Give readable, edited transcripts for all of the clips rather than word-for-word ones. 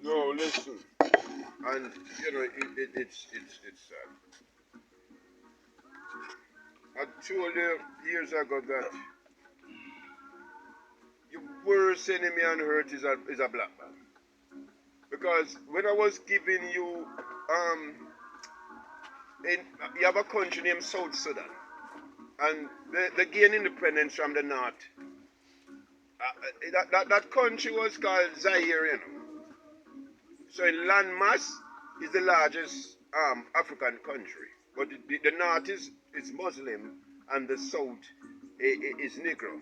No, listen. And you know, it's sad. I told you years ago that your worst enemy on earth is a black man. Because when I was giving you, um, in, you have a country named South Sudan, and they gained independence from the north. That country was called Zaire, you know. So in land mass, is the largest African country, but the north is Muslim and the south is Negro,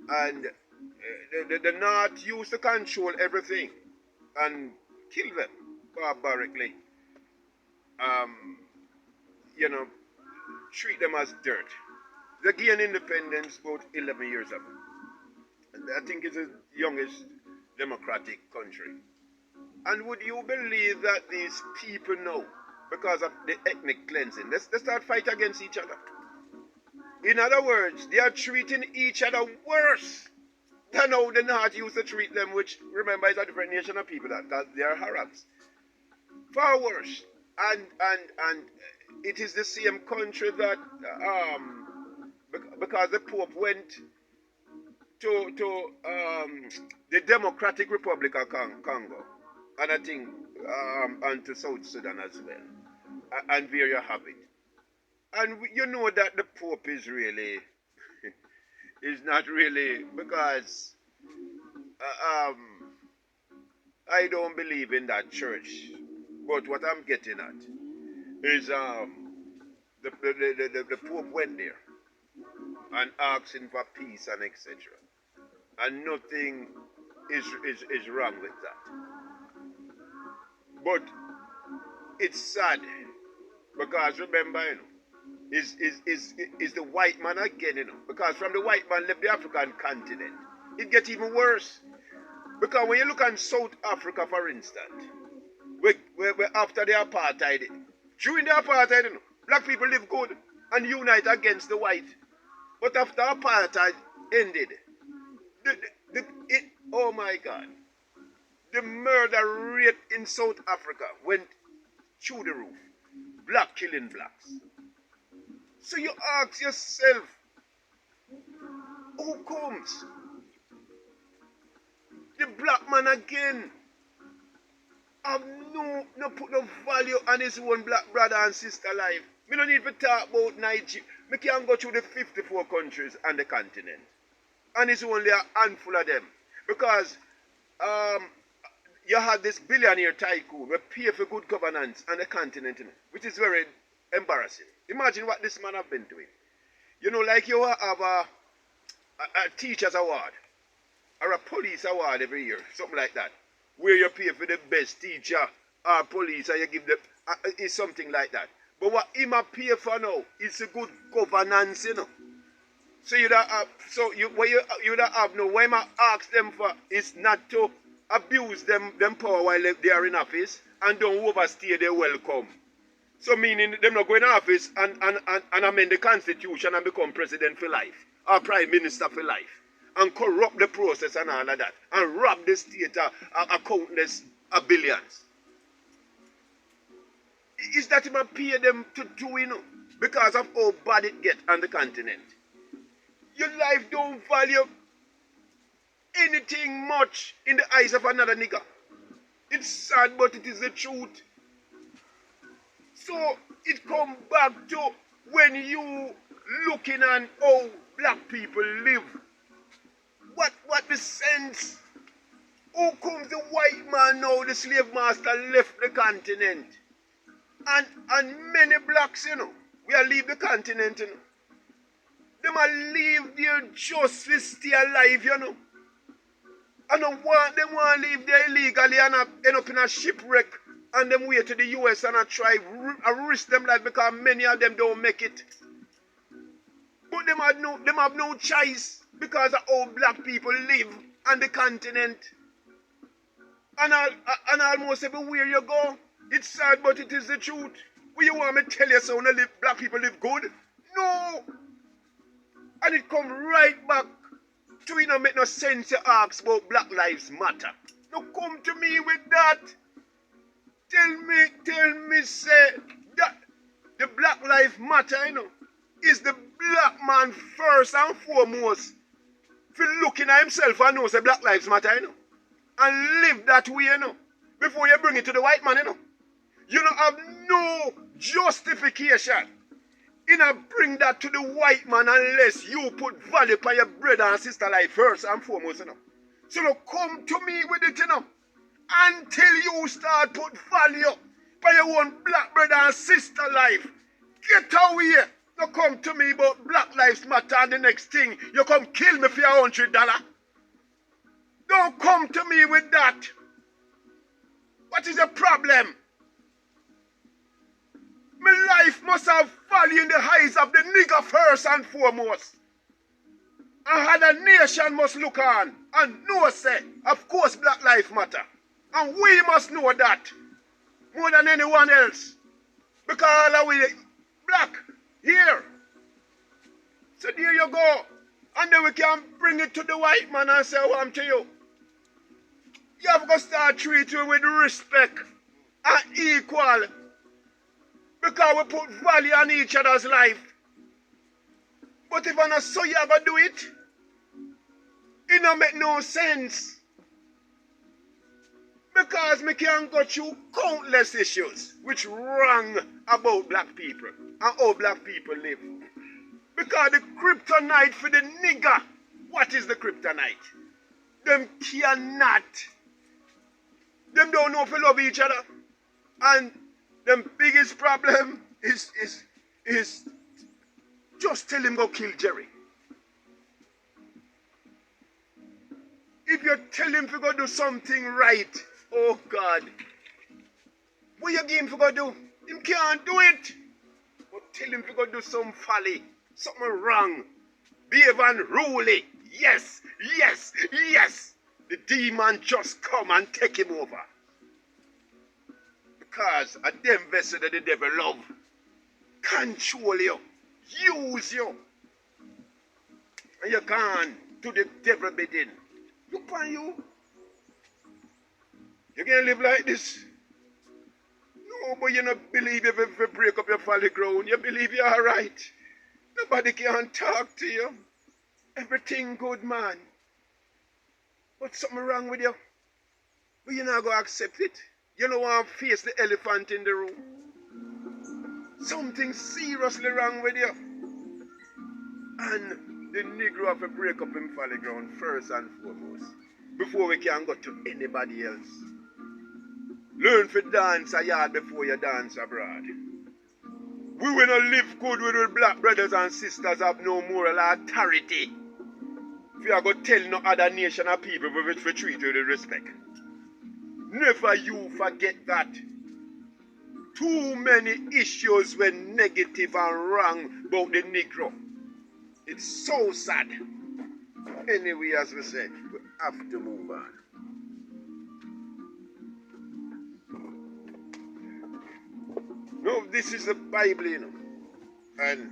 and the north used to control everything and kill them barbarically. Um, you know, treat them as dirt. They gained independence about 11 years ago. I think it's the youngest democratic country. And would you believe that these people know, because of the ethnic cleansing, they start fight against each other? In other words, they are treating each other worse than how the North used to treat them, which, remember, is a different nation of people that they are Arabs. Far worse. And it is the same country that, because the Pope went to the Democratic Republic of Congo, and I think and to South Sudan as well, and there you have it. And you know that the Pope is really is not really, because uh, um, I don't believe in that church. But what I'm getting at is the Pope went there and asking for peace and etc. And nothing is wrong with that. But it's sad, because remember, you know, is the white man again, you know, because from the white man left the African continent, it gets even worse. Because when you look at South Africa, for instance, where after the apartheid, during the apartheid, you know, black people live good and unite against the white. But after apartheid ended, oh my God, the murder rate in South Africa went through the roof. Black killing blacks. So you ask yourself, who comes? The black man again have no put no value on his own black brother and sister life. Me don't need to talk about Nigeria. Me can go through the 54 countries and the continent. And it's only a handful of them. Because you had this billionaire tycoon who pay for good governance on the continent, you know, which is very embarrassing. Imagine what this man have been doing. You know, like you have a teacher's award or a police award every year, something like that, where you pay for the best teacher or police and you give them, it's something like that. But what him a pay for now is a good governance, you know. So you don't have, so what you don't have no, what him ask them for is not to abuse them power while they are in office and don't overstay their welcome. So meaning them not go in office and amend the constitution and become president for life or prime minister for life and corrupt the process and all of that and rob the state of countless billions. Is that him pay them to do, you know, because of how bad it get on the continent? Your life don't value anything much in the eyes of another nigga. It's sad, but it is the truth. So it come back to when you looking at how black people live. What the sense? How comes the white man now, the slave master, left the continent? And many blacks, you know, we are leave the continent, you know. Them a leave there just to stay alive, you know. And them want to leave there illegally and end up in a shipwreck and them way to the US and try risk them life because many of them don't make it. But them have no choice because of how black people live on the continent. And almost everywhere you go, it's sad, but it is the truth. Will you want me to tell you so black people live good? No. And it come right back to, you know, make no sense to ask about Black Lives Matter. Now come to me with that. Tell me, say that the Black Lives Matter, is the black man first and foremost. If he looking at himself and knows the Black Lives Matter, and live that way, before you bring it to the white man, You don't have no justification bring that to the white man unless you put value upon your brother and sister life first and foremost, So come to me with it, until you start put value upon your own black brother and sister life. Get away. Don't come to me about Black Lives Matter and the next thing, you come kill me for your $100. Don't come to me with that. What is the problem? My life must have value in the eyes of the nigger first and foremost. And how the nation must look on and know, say, of course Black Lives Matter. And we must know that more than anyone else. Because all we black here. So there you go. And then we can bring it to the white man and say, what I'm to you. You have to start treating him with respect and equal. Because we put value on each other's life. But if I'm not so you ever do it, it don't make no sense. Because me can go through countless issues which wrong about black people and how black people live. Because the kryptonite for the nigger, what is the kryptonite? Them cannot. Them don't know if they love each other. And the biggest problem is just tell him go kill Jerry. If you tell him to go do something right, oh God, what you give him to go do? Him can't do it. But tell him to go do some folly, something wrong, behave unruly. Yes, yes, yes. The demon just come and take him over. Because a them vessel that the devil love, control you, use you. And you can't do the devil bidding. Look on you. You can't live like this. No, but you don't believe if you break up your folly ground. You believe you're alright. Nobody can talk to you. Everything good, man. But something wrong with you. But you're not going to accept it. You don't want to face the elephant in the room. Something seriously wrong with you. And the Negro have to break up in folly ground first and foremost. Before we can go to anybody else. Learn to dance a yard before you dance abroad. We will not live good with our black brothers and sisters have no moral authority. If you are going to tell no other nation of people we treat you with respect. Never you forget that. Too many issues were negative and wrong about the Negro. It's so sad. Anyway, as we said, we have to move on. No, this is the Bible, And,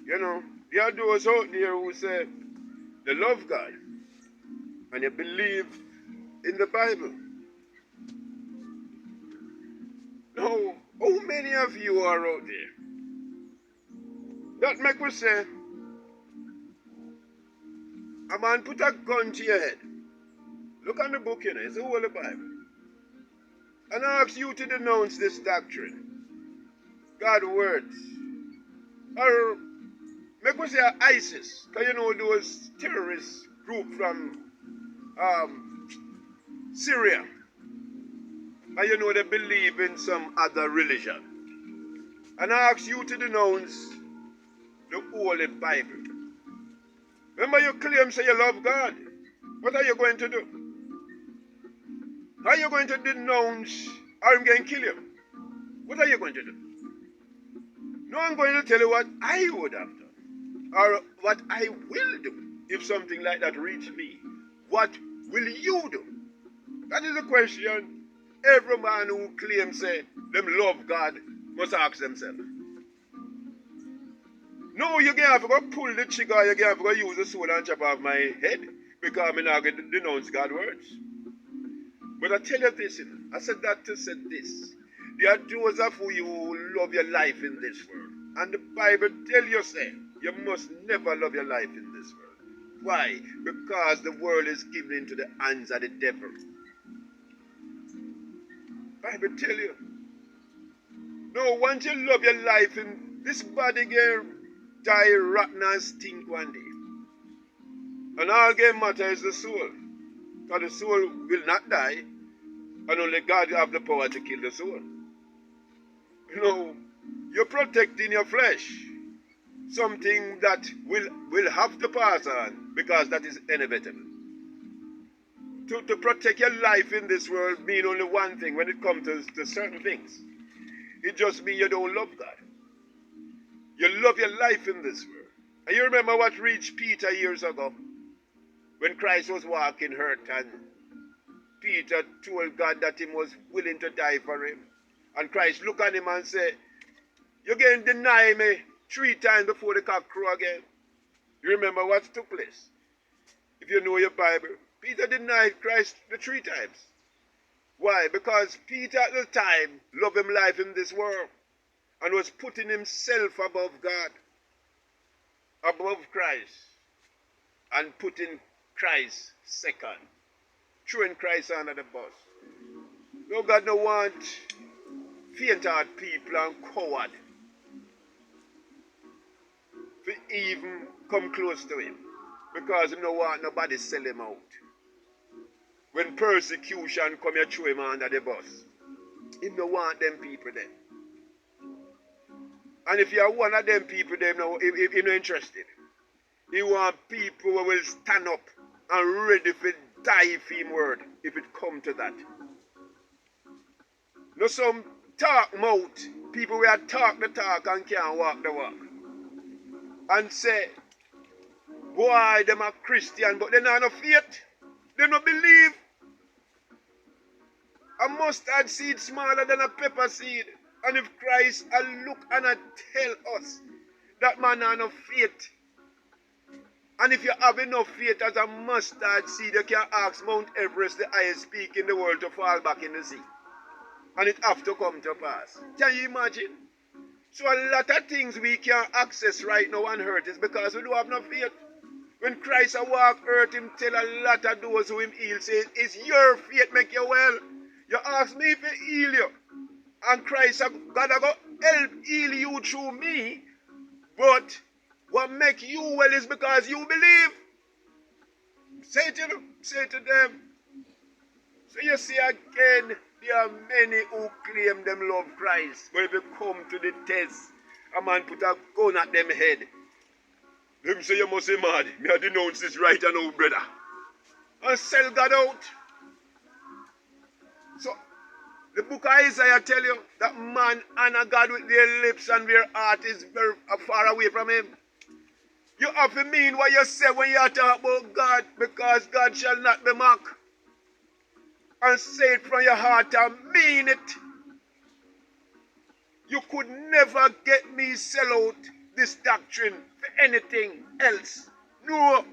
there are those out there who say they love God and they believe in the Bible. Now, how many of you are out there? That make me say, a man put a gun to your head. Look on the book, it's the whole Bible. And I ask you to denounce this doctrine. God's words. Or make me say ISIS. Because those terrorist group from Syria. And they believe in some other religion. And I ask you to denounce the Holy Bible. Remember you claim say you love God. What are you going to do? Are you going to denounce or I'm going to kill you? What are you going to do? No, I'm going to tell you what I would have done. Or what I will do if something like that reached me. What will you do? That is the question every man who claims say them love God must ask themselves. No, you're going to have to go pull the trigger, you're going to have to go use the sword and chop off my head because I'm not going to denounce God's words. But I tell you this, I said that to say this. There are those of you who love your life in this world. And the Bible tells you, say, you must never love your life in this world. Why? Because the world is given into the hands of the devil. Bible tell you. No, once you love your life in this body can die rotten and stink one day. And all that matter is the soul. Because the soul will not die. And only God have the power to kill the soul. You know, you're protecting your flesh. Something that will have to pass on. Because that is inevitable. To protect your life in this world means only one thing when it comes to certain things. It just means you don't love God. You love your life in this world. And you remember what reached Peter years ago? When Christ was walking earth and Peter told God that he was willing to die for him. And Christ looked at him and said, you're going to deny me 3 times before the cock crow again. You remember what took place? If you know your Bible, Peter denied Christ the 3 times. Why? Because Peter at the time loved him life in this world and was putting himself above God, above Christ, and putting Christ second, throwing Christ under the bus. No, God no want faint-hearted people and coward to even come close to him, because he don't want nobody sell him out. When persecution come, you throw him under the bus. He don't want them people then. And if you are one of them people, then he's not interested. He want people who will stand up and ready for die for him word, if it come to that. No some talk mouth, people will talk the talk and can't walk the walk. And say, boy, them are Christian, but they not no faith. They don't believe. A mustard seed smaller than a pepper seed. And if Christ will look and tell us that man has no faith. And if you have enough faith as a mustard seed, you can ask Mount Everest, the highest peak in the world, to fall back in the sea. And it have to come to pass. Can you imagine? So a lot of things we can't access right now on earth is because we don't have no faith. When Christ walk earth, him tell a lot of those who him heal, say, it's your faith make you well. You ask me if he heal you. And Christ, God go help heal you through me. But what make you well is because you believe. Say to them. So you see again, there are many who claim them love Christ. But if you come to the test, a man put a gun at them head. Them say you must be mad. Me I denounce this right now, brother. And sell God out. So, the book of Isaiah tell you that man honor God with their lips and their heart is very far away from him. You have to mean what you say when you talk about God, because God shall not be mocked. And say it from your heart and mean it. You could never get me sell out this doctrine for anything else. No.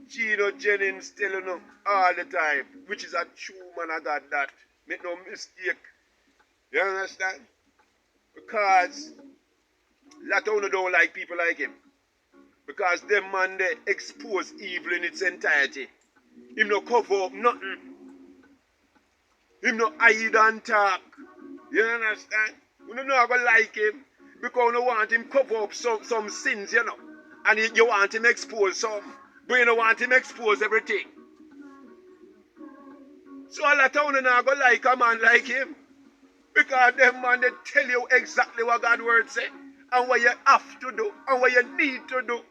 Gino Jennings telling you all the time, which is a true man of God that. Make no mistake. You understand? Because a lot of you don't like people like him. Because them man they expose evil in its entirety. Him no cover up nothing. Him no hide and talk. You understand? You don't know gonna like him. Because you want him cover up some sins, you know. And you want him expose some. But you don't want him expose everything. So a lot of you not gonna like a man like him. Because them man they tell you exactly what God's word say. And what you have to do. And what you need to do.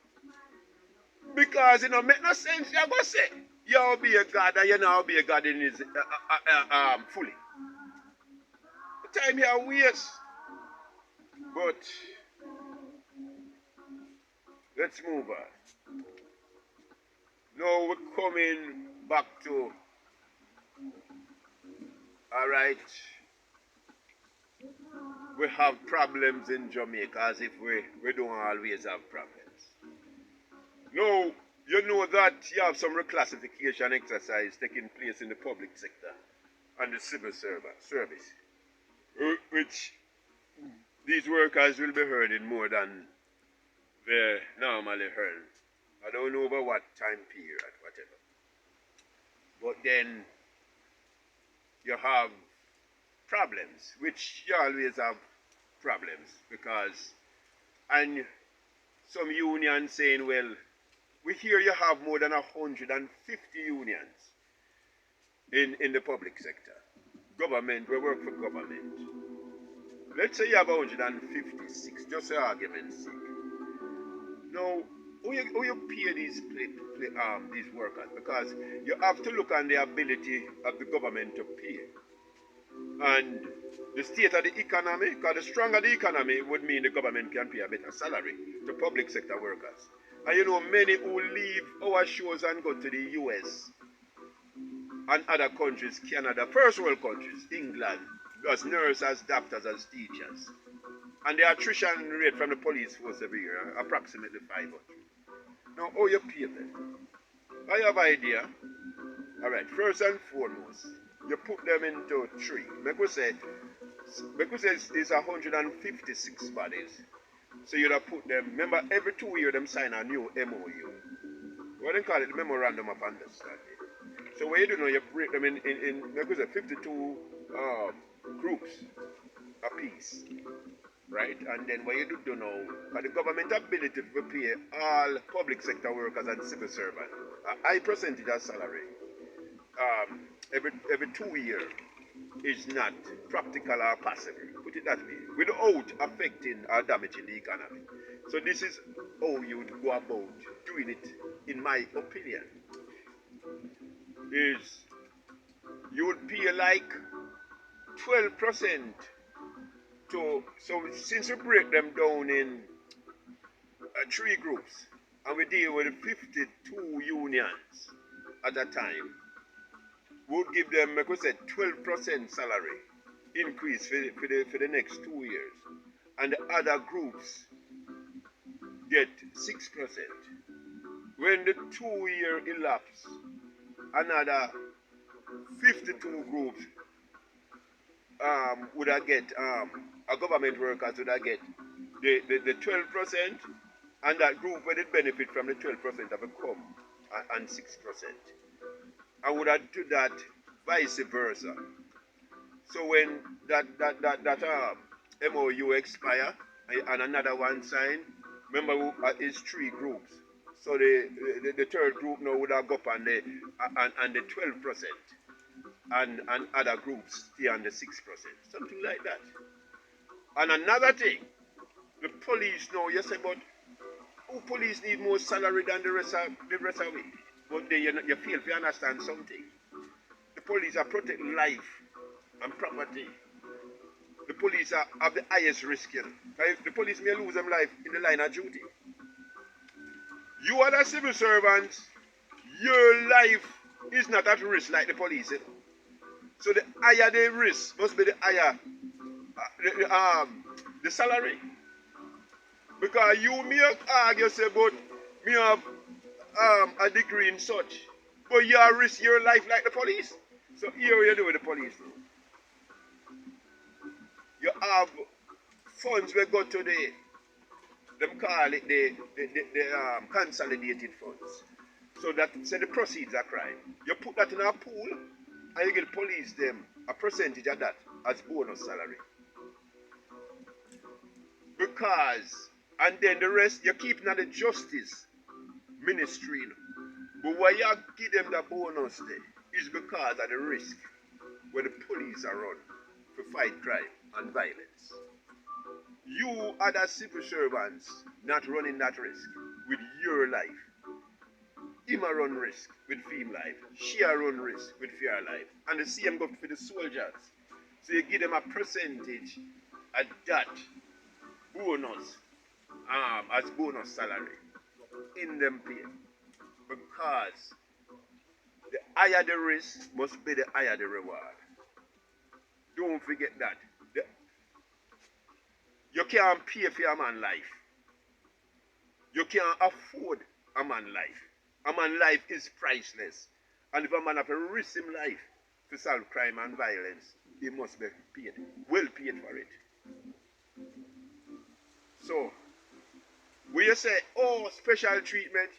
Because it don't make no sense. You're going to say, you'll be a God and you now be a God in his fully. The time here waste. But let's move on. Now we're coming back to, alright, we have problems in Jamaica as if we don't always have problems. No, you know that you have some reclassification exercise taking place in the public sector and the civil service, which these workers will be earning more than they normally earn. I don't know over what time period, whatever. But then you have problems, which you always have problems, because, and some unions saying, well, we hear you have more than 150 unions in the public sector. Government, we work for government. Let's say you have 156, just for argument's sake. Now, who you pay these workers? Because you have to look on the ability of the government to pay. And the state of the economy, because the stronger the economy would mean the government can pay a better salary to public sector workers. And you know, many who leave our shores and go to the US and other countries, Canada, first world countries, England, as nurses, as doctors, as teachers. And the attrition rate from the police force every year, approximately 500. Now, how you pay them? I have an idea. All right, first and foremost, you put them into three. Make we say it's 156 bodies. So you'd have put them, remember every 2 years them sign a new MOU. What they call it, the Memorandum of Understanding. So what you do now, you break them in make we say 52 groups apiece. Right? And then what you do now, for the government ability to pay all public sector workers and civil servants a high percentage of salary every 2 years is not practical or possible. Put it that way. Without affecting or damaging the economy. So this is how you would go about doing it, in my opinion. Is you would pay like 12% to, so since we break them down in three groups and we deal with 52 unions at a time, we would give them, like we said, 12% salary increase for the next 2 years. And the other groups get 6%. When the 2 year elapse, another 52 groups would have get a government workers would have get the 12%, and that group would benefit from the 12% of a come and 6%. And would have do that vice versa. So when that MOU expire and another one signed, remember it's three groups. So the third group now would have go up on the 12%. And other groups stay on the 6%. Something like that. And another thing, the police now, you say, but who police need more salary than the rest of it? But then you feel if you understand something. The police are protecting life and property. The police are have the highest risk, you know. The police may lose them life in the line of duty. You are the civil servants, your life is not at risk like the police, you know. So the higher the risk must be the higher the salary. Because you may argue, say, but me have a degree in such, but you risk your life like the police. So here what you do with the police now. You have funds we go to them call it the consolidated funds. So that say the proceeds are crime. You put that in a pool and you get police them a percentage of that as bonus salary. Because, and then the rest you're keeping at the justice ministry. But why you give them the bonus there is because of the risk where the police are run to fight crime and violence. You other civil servants not running that risk with your life. Him a run risk with Fame life. She a run risk with Fair life. And the same go for the soldiers. So you give them a percentage at that bonus as bonus salary in them pay. Because the higher the risk must be the higher the reward. Don't forget that. You can't pay for a man's life. You can't afford a man's life. A man's life is priceless. And if a man have to risk his life to solve crime and violence, he must be paid. Well paid for it. So, when you say, oh, special treatment,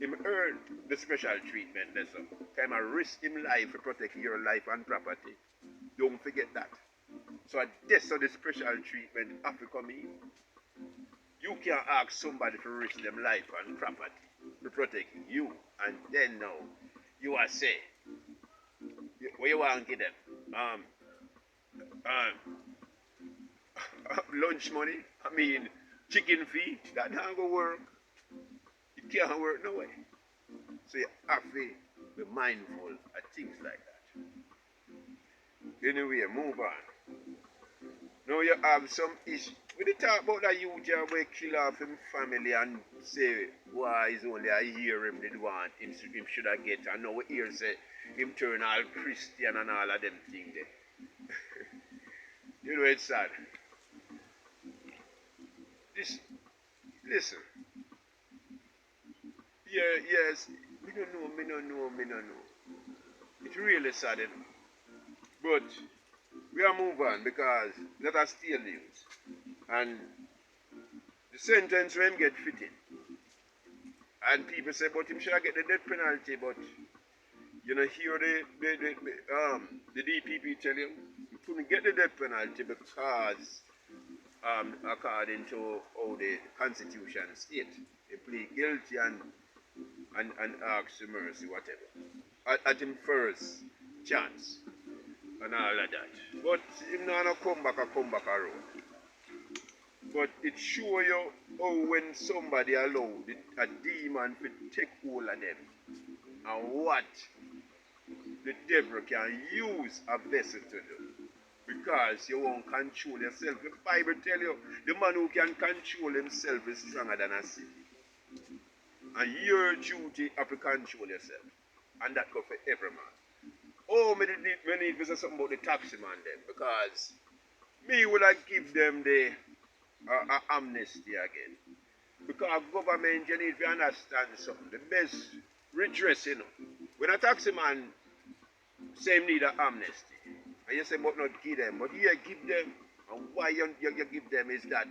him earn the special treatment. That's all. Time I risk him life to protect your life and property. Don't forget that. So that's how the special treatment have to come in. You can't ask somebody to risk them life and property to protect you. And then now, you are say, what you want to give them? Lunch money? I mean, chicken feet? That not going to work. It can't work no way. So you have to be mindful of things like that. Anyway, move on. Now you have some issues. We did talk about that youth here where kill off him family and say why is only a year him did want him should have get, and now we hear say him turn all Christian and all of them things there. You know it's sad. Listen. Yeah, yes, me don't know. It's really sad, but we are move on because that are still news. And the sentence when him get fitted. And people say, but him should get the death penalty, but you know, here the DPP tell him he couldn't get the death penalty because according to how the Constitution state, he plead guilty and ask for mercy, whatever. At him first chance and all of that. But him not come back around. But it show you how when somebody allowed a demon to take hold of them and what the devil can use a vessel to do. Because you won't control yourself. The Bible tell you the man who can control himself is stronger than a city. And your duty is to control yourself. And that goes for every man. Oh, me need to say something about the taxi man then. Because me would have give them the amnesty again. Because government, you need to understand something. The best redress, you know. When a taxi man say him need an amnesty, and you say, but not give them. But here, give them. And why you give them is that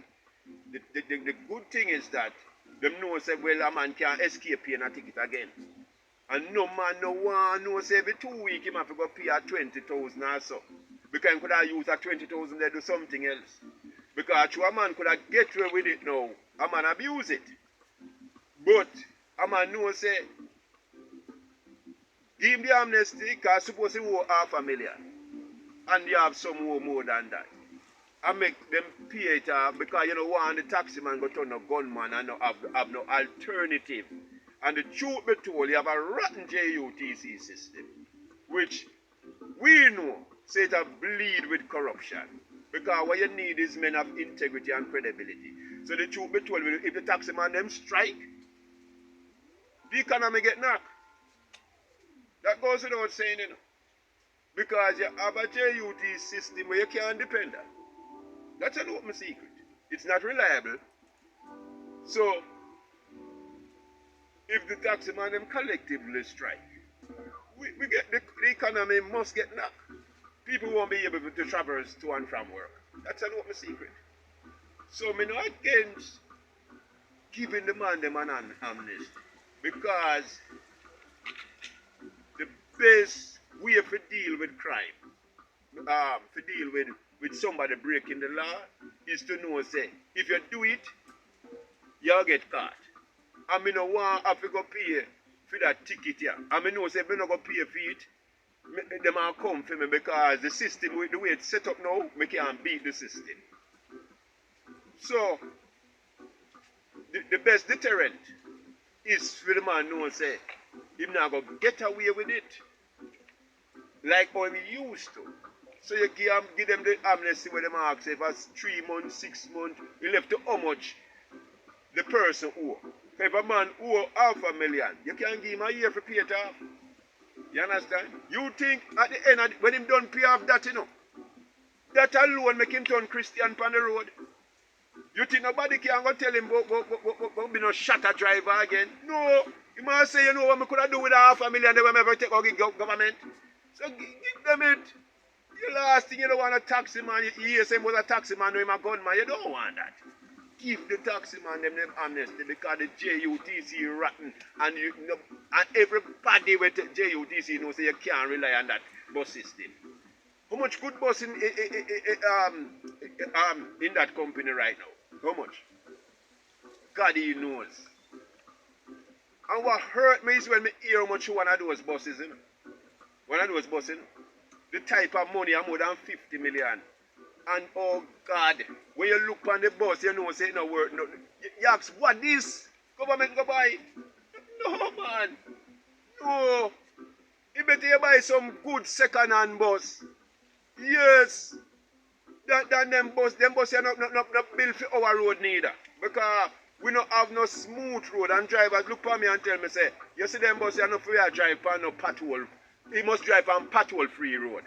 the good thing is that them know say, well, a man can't escape paying a ticket again. And no man no one knows say every 2 weeks he have to go pay a 20,000 or so. Because he could have used that 20,000 to do something else. Because a man could have get away with it now. A man abuse it. But a man knows say, give him the amnesty because suppose he owe $500,000. And you have some who more than that. And make them pay it off because you know one the taxi man go turn a gunman and have no alternative. And the truth be told, you have a rotten JUTC system, which we know say it bleed with corruption. Because what you need is men of integrity and credibility. So the truth be told, if the taxi man them strike, the economy get knocked. That goes without saying, you know. Because you have a JUT system where you can't depend on. That's an open secret. It's not reliable. So, if the taxi man them collectively strike, we get the economy must get knocked. People won't be able to traverse to and from work. That's an open secret. So, I'm not against giving the man them an amnesty. Because the best way to deal with crime, to deal with somebody breaking the law, is to know, say, if you do it, you'll get caught. I mean, no one have to go pay for that ticket here. I mean, no, say, if you not go pay for it, they might come for me because the system, the way it's set up now, we can't beat the system. So, the best deterrent is for the man know, say, he's not going to get away with it like how he used to. So you give them the amnesty where they ask if it's 3 months, 6 months, you left to how much the person owe. If a man owe $500,000, you can't give him a year for pay it off. You understand? You think at the end, when him done pay off that, you know, that alone make him turn Christian on the road. You think nobody can go tell him go be no shatter driver again? No. You must say, you know what I could have do with $500,000 they will never take out the government. So give them it. The last thing you don't want a taxi man, you hear say was a taxi man or him a gunman, you don't want that. Give the taxi man them amnesty because the JUTC rotten and and everybody with JUTC knows you can't rely on that bus system. How much good bus in that company right now? How much? God he knows. And what hurt me is when me hear how much one of those buses, you know? One of those buses, the type of money are more than 50 million. And oh God, when you look on the bus, you know say it no work. No. You ask, what this? Government go buy? No man. No. You better you buy some good second hand bus. Yes. Than them bus are not built for our road neither. Because we don't have no smooth road and drivers look for me and tell me say, you see them bus are not free to drive on no patrol. He must drive on patrol free road.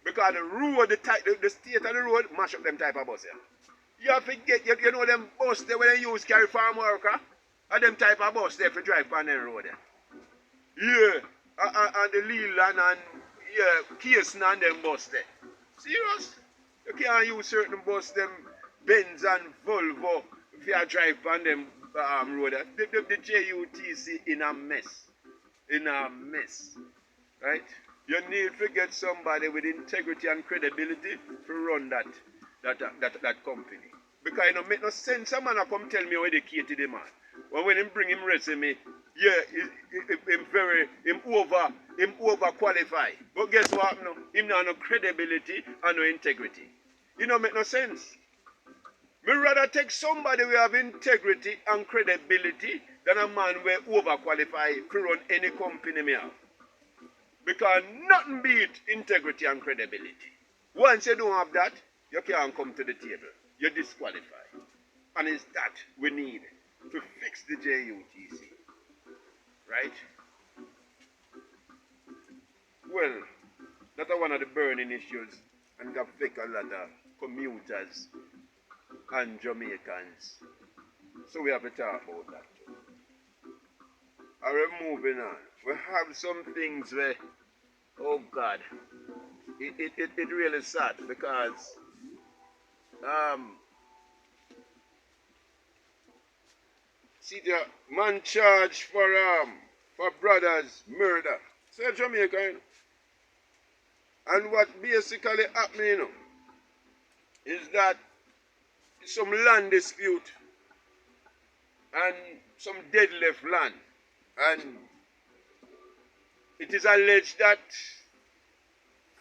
Because the road, the state of the road mash up them type of bus here. You have to get, you know them bus there when they use carry farm worker, and them type of bus there for drive on them road there. Yeah, and the Leland and yeah, Kingston and them bus there. Serious? You can't use certain bus, them Benz and Volvo, if you drive on them road there. The JUTC in a mess. In a mess. Right? You need to get somebody with integrity and credibility to run that company. Because it don't make no sense. Some man come tell me how educated the man. When him bring him resume, yeah, him over qualified. But guess what? No, him not no credibility and no integrity. It don't make no sense. Me rather take somebody who have integrity and credibility than a man who over qualified to run any company me have. Because nothing beat integrity and credibility. Once you don't have that, you can't come to the table. You're disqualified. And it's that we need to fix the JUTC. Right? Well, that's one of the burning issues and that affect a lot of commuters and Jamaicans. So we have to talk about that too. Alright, moving on. We have some things where, oh God, it really sad because see the man charged for brothers murder. So Jamaica, you know? And what basically happening, you know, is that some land dispute and some dead left land. And it is alleged that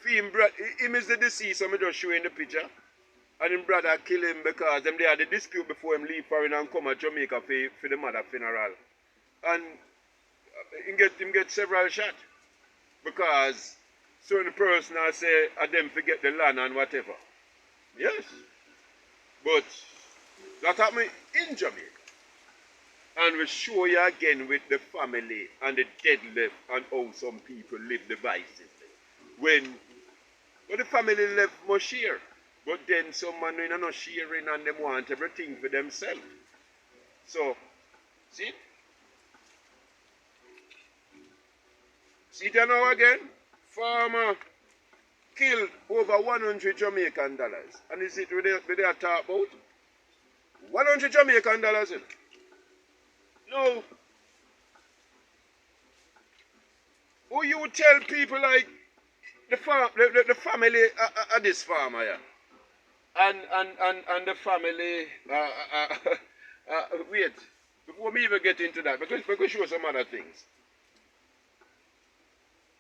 him is the deceased, so I just show in the picture. And his brother kill him because they had a dispute before him leave foreign and come to Jamaica for the mother funeral. And him get several shots. Because certain person say them forget the land and whatever. Yes. But that happened in Jamaica. And we show you again with the family and the dead left and how some people live divisively. When the family left must share. But then some man are not sharing and them want everything for themselves. So, see? See it now again? Farmer killed over 100 Jamaican dollars. And is it what they are talking about? 100 Jamaican dollars. No. Who you tell people like the family of this farmer, yeah? And the family, wait, before me even get into that, because we could show some other things.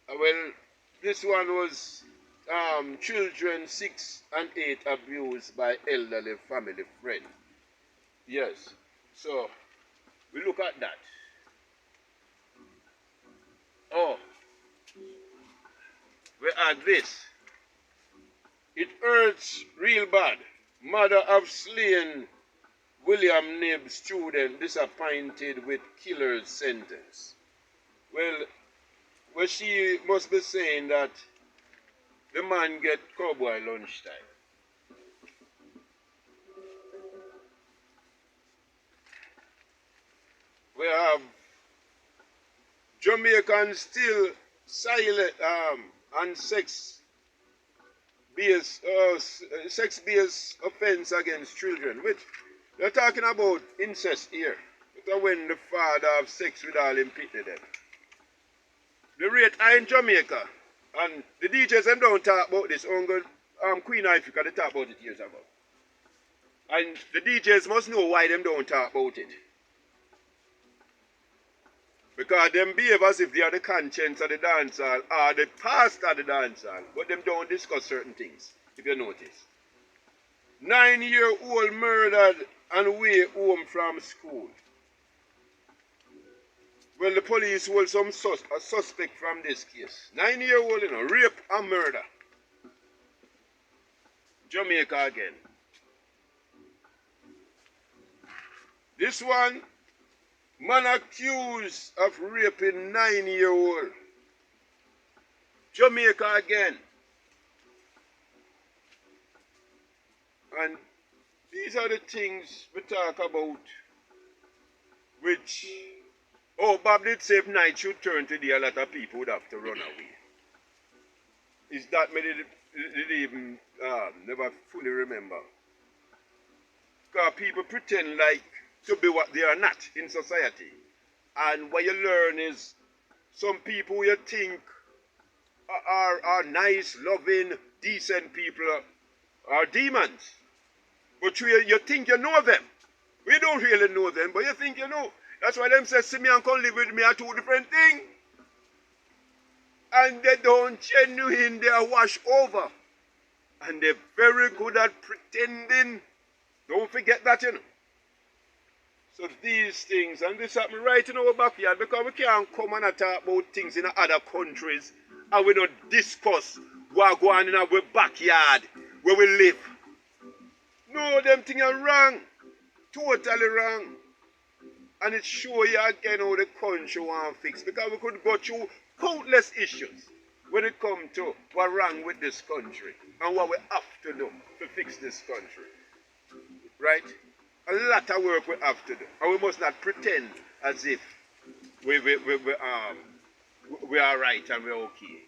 Well, this one was children 6 and 8 abused by elderly family friend. Yes, so we look at that. Oh, we add this. It hurts real bad. Mother of slain William Knibb student disappointed with killer's sentence. Well, she must be saying that the man get cowboy lunchtime. We have Jamaicans still silent on sex-based offense against children, which they're talking about incest here. It's when the father have sex with all him pitney them. The rate high in Jamaica, and the DJs them don't talk about this. Only Queen Africa they talk about it years ago. And the DJs must know why them don't talk about it. Because them behave as if they are the conscience of the dancehall or the past of the dancehall. But them don't discuss certain things, if you notice. 9-year-old murdered and way home from school. Well, the police hold some suspect from this case. 9-year-old, rape and murder. Jamaica again. This one, man accused of raping 9-year-old. Jamaica again. And these are the things we talk about, which, Bob did say if night should turn today, a lot of people would have to run away. Is that me did even never fully remember. Because people pretend like to be what they are not in society. And what you learn is some people you think are nice, loving, decent people are demons. But you think you know them. We don't really know them, but you think you know. That's why them say, see me and come live with me are two different things. And they don't genuine, they are washed over. And they're very good at pretending. Don't forget that, So these things, and this happened right in our backyard, because we can't come and talk about things in other countries and we don't discuss what going on in our backyard where we live. No, them things are wrong. Totally wrong. And it shows you again how the country want to fix. Because we could go through countless issues when it comes to what's wrong with this country and what we have to do to fix this country. Right? A lot of work we have to do. And we must not pretend as if we are right and we're okay.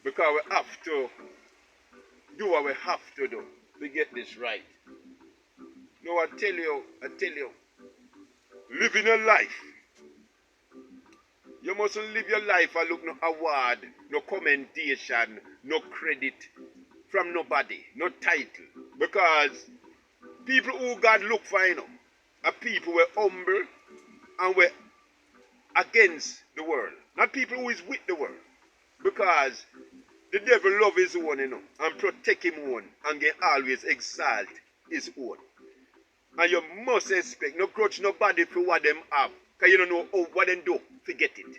Because we have to do what we have to do to get this right. No, I tell you, living a life. You mustn't live your life and look no award, no commendation, no credit from nobody, no title. Because people who God look for, are people who are humble and were against the world. Not people who is with the world. Because the devil love his own, and protect him own, and can always exalt his own. And you must expect no grudge nobody for what them have. Because you don't know what them do. Forget it.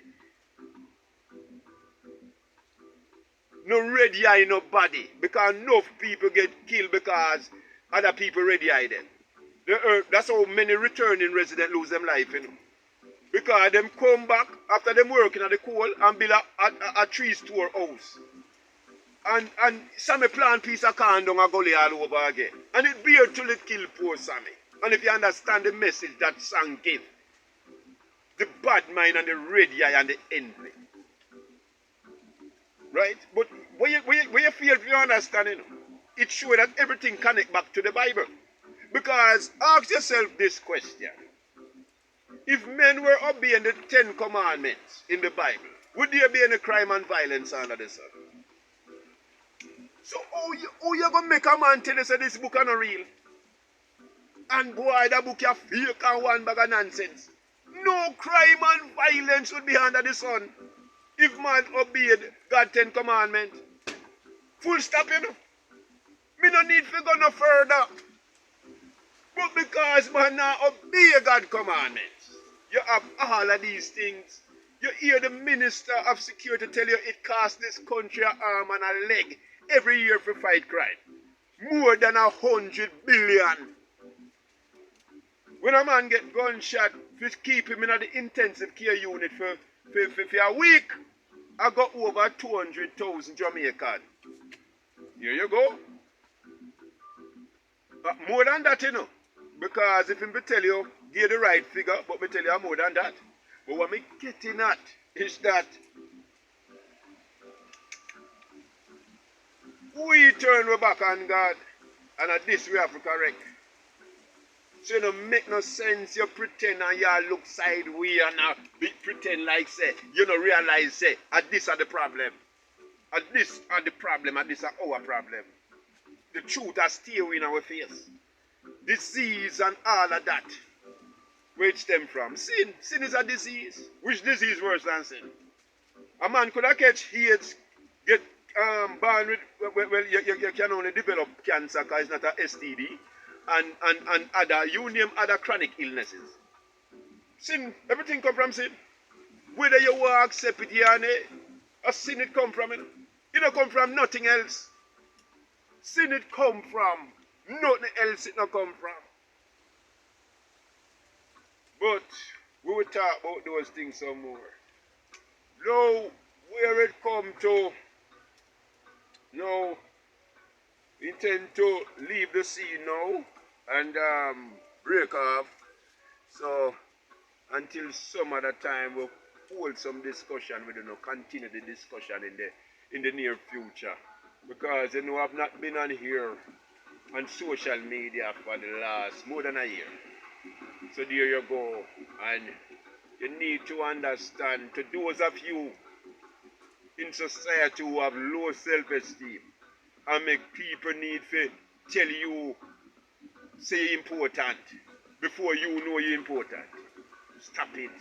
No ready eye nobody. Because enough people get killed because other people ready eye them. The earth, that's how many returning residents lose them life, Because them come back after them working at the coal and build a three-store house. And Sammy plant piece of corn down a gully all over again. And it bear till it kill poor Sammy. And if you understand the message that song gave, the bad mind and the red eye and the envy. Right? But when you feel if you understand, it shows that everything connects back to the Bible. Because ask yourself this question. If men were obeying the 10 commandments in the Bible, would there be any crime and violence under the sun? So how you going to make a man tell you say this book is not real? And boy, that book is fake and one bag of nonsense. No crime and violence would be under the sun if man obeyed God's 10 commandments. Full stop, Me no need to go no further. But because man now obey God's commandments, you have all of these things. You hear the Minister of Security tell you it costs this country an arm and a leg every year for fight crime. More than 100 billion. When a man get gunshot, just keep him in the intensive care unit for a week, I got over 200,000 Jamaican. Here you go. More than that, Because if him tell you, give the right figure, but me tell you more than that. But what me getting at is that we turn our back on God, and at this we have to correct. So it don't make no sense you pretend and you look sideways and pretend like say you don't realize say at this are the problem. At this are the problem, at this are our problem. The truth are still in our face. Disease and all of that. Where it stem from? Sin. Sin is a disease. Which disease worse than sin? A man could have catch AIDS, get born with, well, you can only develop cancer because it's not a STD, and other, you name other chronic illnesses. Sin, everything come from sin. Whether you want to accept it, yeah, a sin it come from it. It don't come from nothing else. Sin it come from nothing else it don't come from. But we will talk about those things some more. Now, where it come to, now, intend to leave the scene now and break off. So, until some other time, we'll hold some discussion. We don't continue the discussion in the near future. Because, you know, I've not been on here on social media for the last more than a year. So there you go. And you need to understand, to those of you in society who have low self-esteem and make people need to tell you, say important, before you know you're important. Stop it.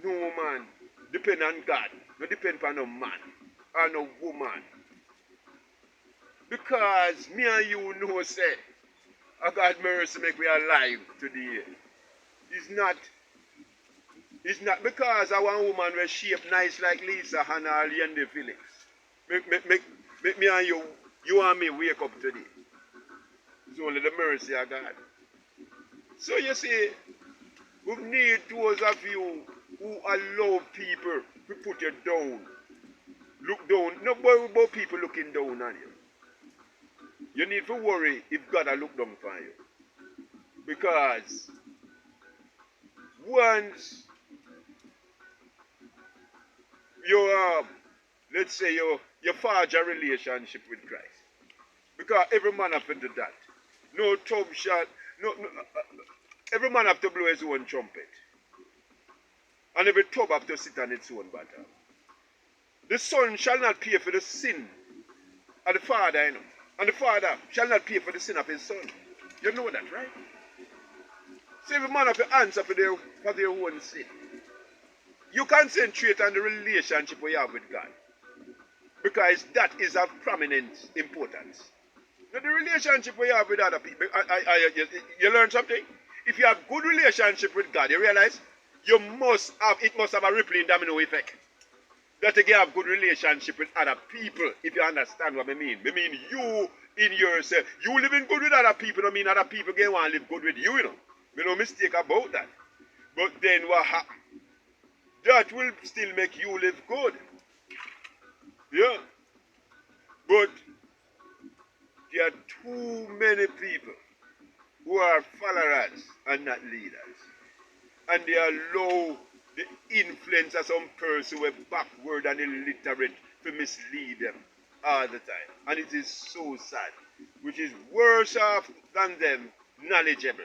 No man. Depend on God. No depend on no man or no woman. Because me and you know, say, God mercy make we alive today. It's not because I want a woman with shape nice like Lisa Hannah or Leanne Phillips. Make me and you and me wake up today. It's only the mercy of God. So you see, we need those of you who allow people to put you down. Look down. No worry about people looking down on you. You need to worry if God will look down for you. Because once you let's say you forge a relationship with Christ. Because every man have to do that. No tub shot. Every man have to blow his own trumpet. And every tub have to sit on its own battle. The son shall not pay for the sin of the father, you know. And the father shall not pay for the sin of his son. You know that, right? So every man have to answer for their own sin. You concentrate on the relationship we have with God. Because that is of prominent importance. Now the relationship we have with other people, you learn something? If you have good relationship with God, you realize it must have a rippling domino effect. That you have good relationship with other people, if you understand what I mean. I mean you in yourself. You living good with other people, don't mean other people can want to live good with you, you know. Make no mistake about that. But then what happens? That will still make you live good. Yeah. But there are too many people who are followers and not leaders. And they allow the influence of some person who are backward and illiterate to mislead them all the time. And it is so sad. Which is worse off than them knowledgeable.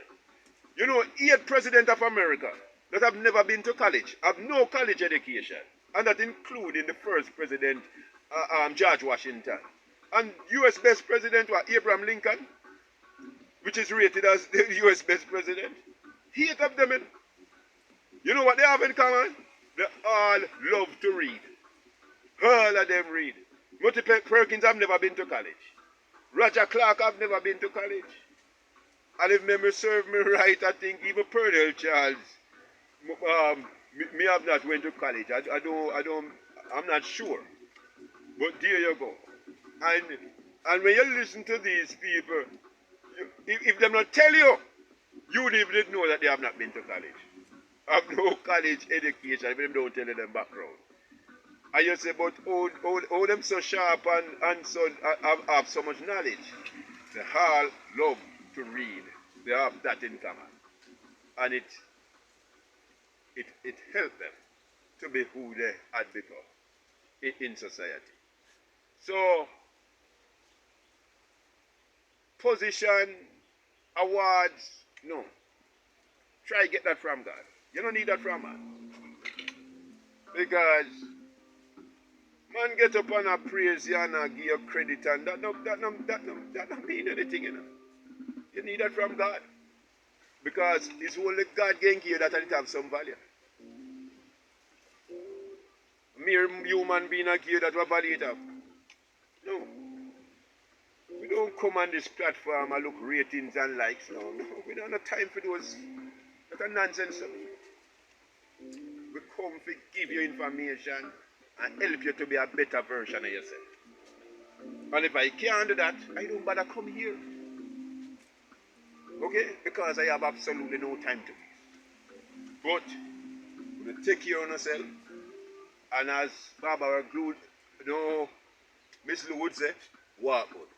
You know, 8 presidents of America that have never been to college, have no college education. And that including the first president, George Washington. And U.S. best president, Abraham Lincoln, which is rated as the U.S. best president. 8 of them, you know what they have in common? They all love to read. All of them read. Monty Perkins have never been to college. Roger Clark have never been to college. And if memory serve me right, I think even Purdue Charles, me have not went to college. I'm not sure. But there you go. And when you listen to these people, if them not tell you, you would even know that they have not been to college. Have no college education if them don't tell you them background. And you say, but all them so sharp and so have so much knowledge. They all love to read. They have that in common. And it it helped them to be who they had become in society. So, position, awards, no. Try get that from God. You don't need that from man. Because man get up and a praise you and a give you credit and that don't mean anything, you know. You need that from God. Because it's only God can give you that and it have some value. Mere human being can give you that what value it have. No. We don't come on this platform and look ratings and likes. No, no. We don't have time for those. That's a nonsense. We come to give you information and help you to be a better version of yourself. And if I can't do that, I don't bother come here. Okay? Because I have absolutely no time to waste. But we take care of yourself. And as Barbara Good, Miss Lou would say, walk out.